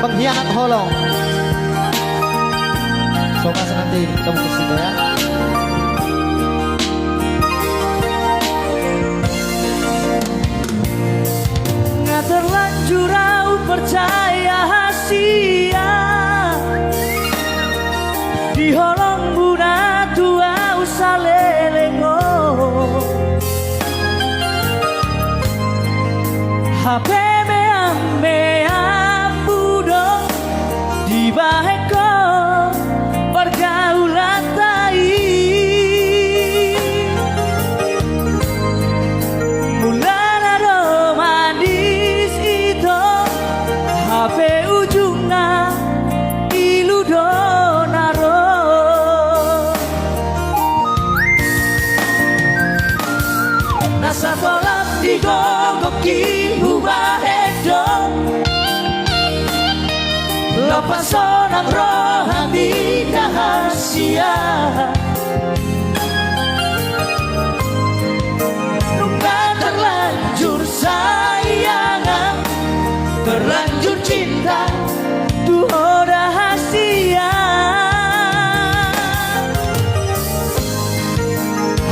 Pengkhianat Holong. Semoga nanti ketemu ke situ ya. Nggak terlanjur aku percaya hasia di holong buna tua usah lelengo HP me ambu dong di baheko pergaulan tai mulana romanis itu HP ujungnya ilu donaro nasa tolak digogoki hubah edong lepas sonang rohani rahasia nunggu terlanjur sayang terlanjur cinta tuh rahasia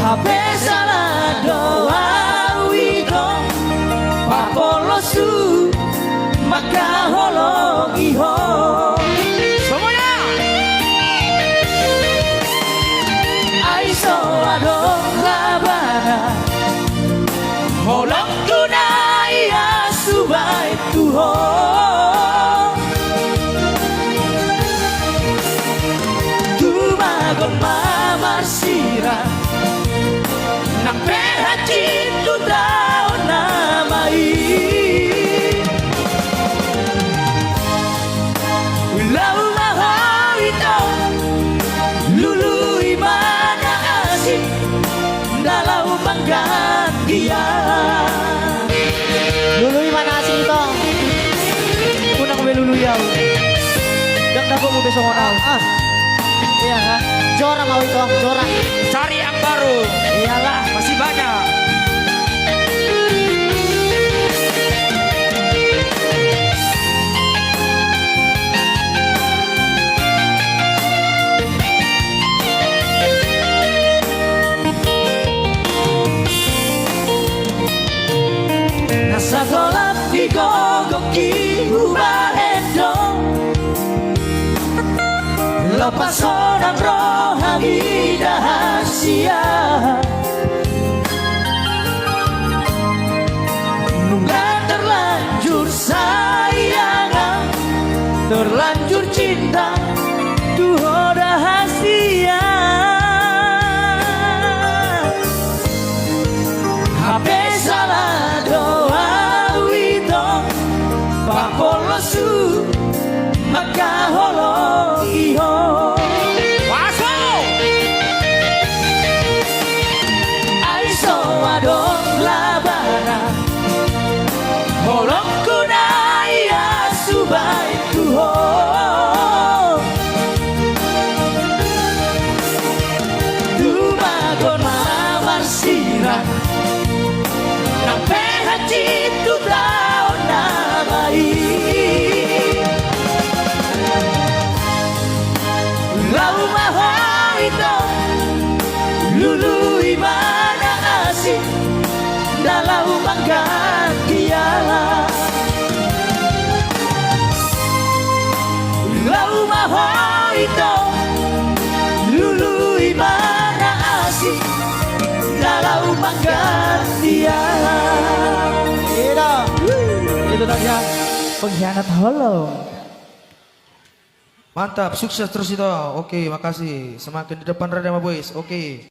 HP salah doa widong papolosu maka holong iho semuanya aiso adong labana holong tunai asubai tuho tumagon mamar sirah nang pehaci tu tao namai lau mahal ito lului mana asik dalau manggat dia Luluy mana asing ito? unang beluluyaw dagdago mo besok onaw Iya kan? Jora mau itu, Jora. cari yang baru iyalah masih banyak nasa tolak digogoki hubah edong lepas orang rohani rahasia nunggu terlanjur sayang terlanjur cinta tuh rahasia HP salah doa widong papolosu maka holong iho waso aiso adong labana holong kunai asubai tuho tumagon mamar sirah sampai hati tu tahu namai lau mahal itu lului mana asik dalau mangkat dia lau mahal itu lului mana asik dalau mangkat dia itu saja pengkhianat holong. Mantap, sukses terus itu. Oke, makasih. Semakin di depan Radama Boys. Oke.